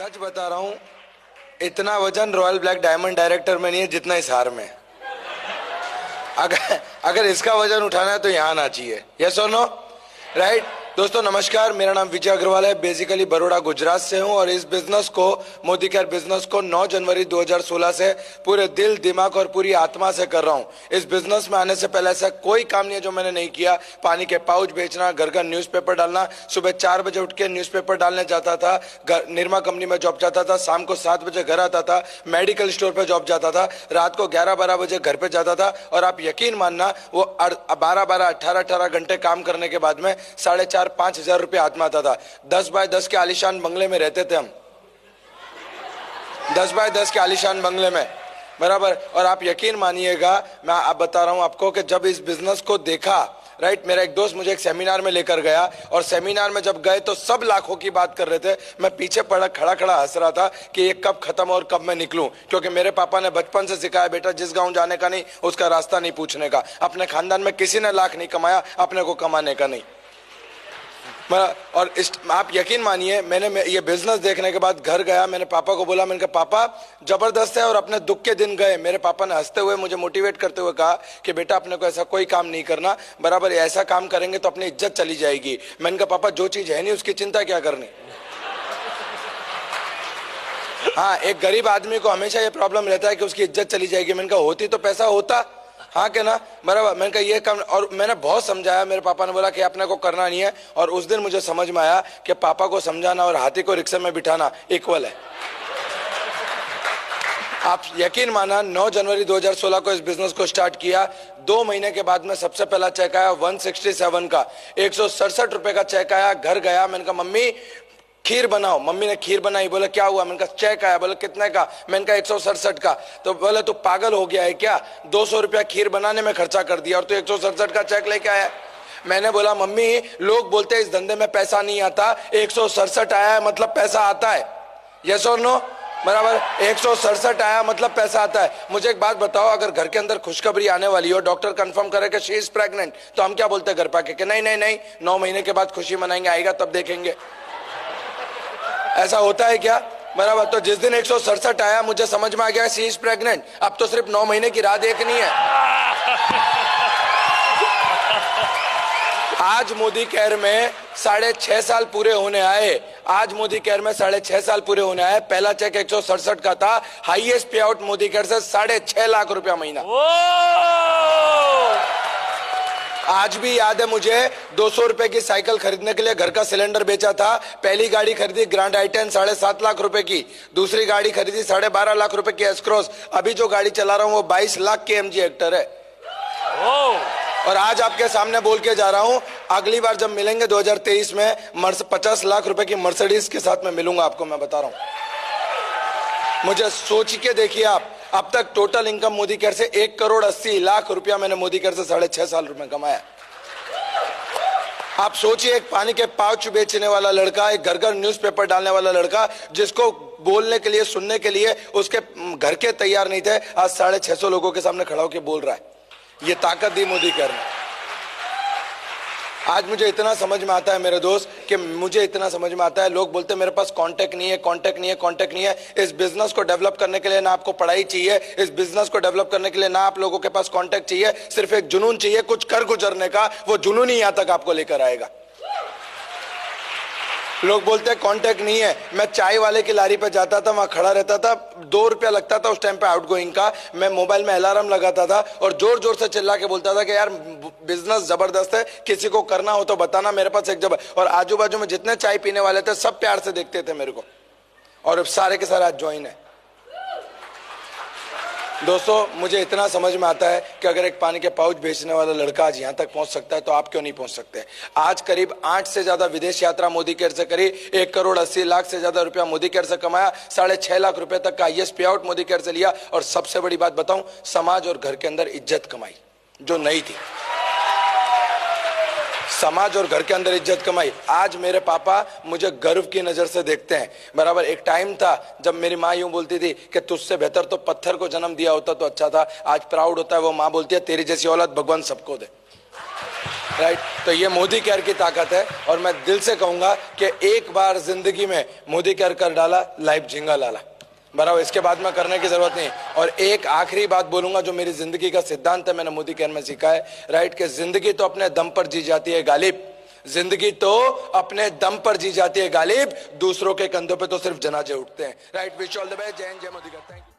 सच बता रहा हूं, इतना वजन रॉयल ब्लैक डायमंड डायरेक्टर में नहीं है जितना इस हार में। अगर अगर इसका वजन उठाना है तो यहां आना चाहिए। यस और नो? राइट। दोस्तों नमस्कार, मेरा नाम विजय अग्रवाल है। बेसिकली बड़ौदा गुजरात से हूं और इस बिजनेस को, मोदी केयर बिजनेस को 9 जनवरी 2016 से पूरे दिल, दिमाग और पूरी आत्मा से कर रहा हूं। इस बिजनेस में आने से पहले ऐसा कोई काम नहीं है जो मैंने नहीं किया। पानी के पाउच बेचना, घर घर न्यूज़पेपर डालना, सुबह 4 बजे उठ के न्यूज़पेपर डालने जाता था, निरमा कंपनी में जॉब जाता था, शाम को 7 बजे घर आता था, मेडिकल स्टोर पर जॉब जाता था, रात को 11-12 बजे घर पे जाता था। और आप यकीन मानना, वो 12-12, 18-18 घंटे काम करने के बाद में 4,500-5 हजार रुपये हाथ में आता था। 10 बाय 10 के आलीशान बंगले में रहते थे हम, 10 बाय 10 के आलीशान बंगले में, बराबर। और आप यकीन मानिएगा, मैं आप बता रहा हूं आपको कि जब इस बिजनेस को देखा, राइट, मेरा एक दोस्त मुझे एक सेमिनार में लेकर गया और सेमिनार में जब गए तो सब लाखों की बात कर रहे थे। मैं पीछे पड़ा खड़ा खड़ा हंस रहा था कि ये कब खत्म और कब मैं निकलूं, क्योंकि मेरे पापा ने बचपन से सिखाया, बेटा जिस गांव जाने का नहीं उसका रास्ता नहीं पूछने का। अपने खानदान में किसी ने लाख नहीं कमाया, अपने को कमाने का नहीं। और आप यकीन मानिए, मैंने ये बिजनेस देखने के बाद घर गया, मैंने पापा को बोला, मैंने कहा पापा जबरदस्त है। और अपने दुख के दिन गए, मेरे पापा ने हंसते हुए मुझे मोटिवेट करते हुए कहा कि बेटा अपने को ऐसा कोई काम नहीं करना, बराबर, ऐसा काम करेंगे तो अपनी इज्जत चली जाएगी। मैंने कहा पापा जो चीज है नहीं उसकी चिंता क्या करनी। हाँ, एक गरीब आदमी को हमेशा ये प्रॉब्लम रहता है कि उसकी इज्जत चली जाएगी। मैंने कहा होती तो पैसा होता, हाँ के ना, बराबर। मैंने कहा ये काम, और मैंने बहुत समझाया, मेरे पापा ने बोला कि अपने को करना नहीं है। और उस दिन मुझे समझ में आया कि पापा को समझाना और हाथी को रिक्शे में बिठाना इक्वल है। आप यकीन माना, 9 जनवरी 2016 को इस बिजनेस को स्टार्ट किया। 2 महीने के बाद में सबसे पहला चेक आया 167 का, 167 रुपए का चेक आया। घर गया, मैंने कहा मम्मी खीर बनाओ। मम्मी ने खीर बनाई। बोले क्या हुआ? मैंने कहा चेक आया। बोले कितने का? मैंने कहा 167 का। तो बोले तू पागल हो गया है क्या? 200 रुपया खीर बनाने में खर्चा कर दिया और तू 167 का चेक लेके आया। मैंने बोला मम्मी लोग बोलते हैं इस धंधे में पैसा नहीं आता, 167 आया है मतलब पैसा आता है। यस और नो? बराबर, 167 आया मतलब पैसा आता है। मुझे एक बात बताओ, अगर घर के अंदर खुशखबरी आने वाली हो, डॉक्टर कंफर्म करे कि शी इज प्रेग्नेंट, तो हम क्या बोलते हैं घर पाके कि नहीं नहीं नहीं, 9 महीने के बाद खुशी मनाएंगे, आएगा तब देखेंगे। ऐसा होता है क्या? बराबर। तो जिस दिन 167 आया मुझे समझ में आ गया शी इज प्रेग्नेंट। अब तो सिर्फ 9 महीने की राह देखनी है। आज मोदी केयर में 6.5 साल पूरे होने आए। आज मोदी केयर में 6.5 साल पूरे होने आए। पहला चेक 167 का था। हाईएस्ट पे आउट मोदी केयर से 6.5 लाख रुपया महीना। आज भी याद है मुझे, 200 रुपए की साइकिल खरीदने के लिए घर का सिलेंडर बेचा था। पहली गाड़ी खरीदी ग्रैंड आई-10 7.5 लाख रुपए की। दूसरी गाड़ी खरीदी 12.5 लाख रुपए की एस क्रॉस। अभी जो गाड़ी चला रहा हूं वो 22 लाख की एमजी हेक्टर है। और आज आपके सामने बोल के जा रहा हूं, अगली बार जब मिलेंगे 2023 में 50 लाख रुपए की मर्सिडीज के साथ में मिलूंगा आपको, मैं बता रहा हूं। मुझे सोच के देखिए आप, अब तक टोटल इनकम मोदी केयर से 1,80,00,000 रुपया मैंने मोदी केयर से 6.5 साल में कमाया। आप सोचिए, एक पानी के पाउच बेचने वाला लड़का, एक घर घर न्यूज़पेपर डालने वाला लड़का, जिसको बोलने के लिए, सुनने के लिए उसके घर के तैयार नहीं थे, आज 650 लोगों के सामने खड़ा होकर बोल रहा है। ये ताकत दी मोदी केयर ने। आज मुझे इतना समझ में आता है मेरे दोस्त, कि मुझे इतना समझ में आता है, लोग बोलते हैं मेरे पास कांटेक्ट नहीं है, कांटेक्ट नहीं है, कांटेक्ट नहीं है। इस बिजनेस को डेवलप करने के लिए ना आपको पढ़ाई चाहिए, इस बिजनेस को डेवलप करने के लिए ना आप लोगों के पास कांटेक्ट चाहिए, सिर्फ एक जुनून चाहिए कुछ कर गुजरने का। वो जुनून ही यहां तक आपको लेकर आएगा। लोग बोलते हैं कांटेक्ट नहीं है। मैं चाय वाले की लारी पे जाता था, वहां खड़ा रहता था, 2 रुपया लगता था उस टाइम पे आउटगोइंग का। मैं मोबाइल में अलार्म लगाता था और जोर जोर से चिल्ला के बोलता था कि यार बिजनेस जबरदस्त है, किसी को करना हो तो बताना, मेरे पास एक जब। और आजू बाजू में जितने चाय पीने वाले थे सब प्यार से देखते थे मेरे को, और सारे के सारे आज ज्वाइन है। दोस्तों मुझे इतना समझ में आता है कि अगर एक पानी के पाउच बेचने वाला लड़का आज यहां तक पहुंच सकता है तो आप क्यों नहीं पहुंच सकते। आज करीब 8 से ज्यादा विदेश यात्रा मोदी केयर से करी, 1,80,00,000 से ज्यादा रुपया मोदी केयर से कमाया, 6.5 लाख रुपए तक का हाईएस्ट पे आउट मोदी केयर से लिया। और सबसे बड़ी बात बताऊं, समाज और घर के अंदर इज्जत कमाई जो नहीं थी। समाज और घर के अंदर इज्जत कमाई। आज मेरे पापा मुझे गर्व की नजर से देखते हैं, बराबर। एक टाइम था जब मेरी माँ यूं बोलती थी कि तुझसे बेहतर तो पत्थर को जन्म दिया होता तो अच्छा था। आज प्राउड होता है, वो माँ बोलती है तेरी जैसी औलाद भगवान सबको दे। राइट। तो ये मोदी केयर की ताकत है और मैं दिल से कहूंगा कि एक बार जिंदगी में मोदी केयर कर डाला, लाइफ झिंगा लाला, बराबर। इसके बाद में करने की जरूरत नहीं। और एक आखिरी बात बोलूंगा जो मेरी जिंदगी का सिद्धांत है, मैंने मोदी केयर में सीखा है, राइट, कि जिंदगी तो अपने दम पर जी जाती है गालिब, जिंदगी तो अपने दम पर जी जाती है गालिब, दूसरों के कंधों पे तो सिर्फ जनाजे उठते हैं, right. Wish all the best. जय हिंद, जय मोदी। Thank you.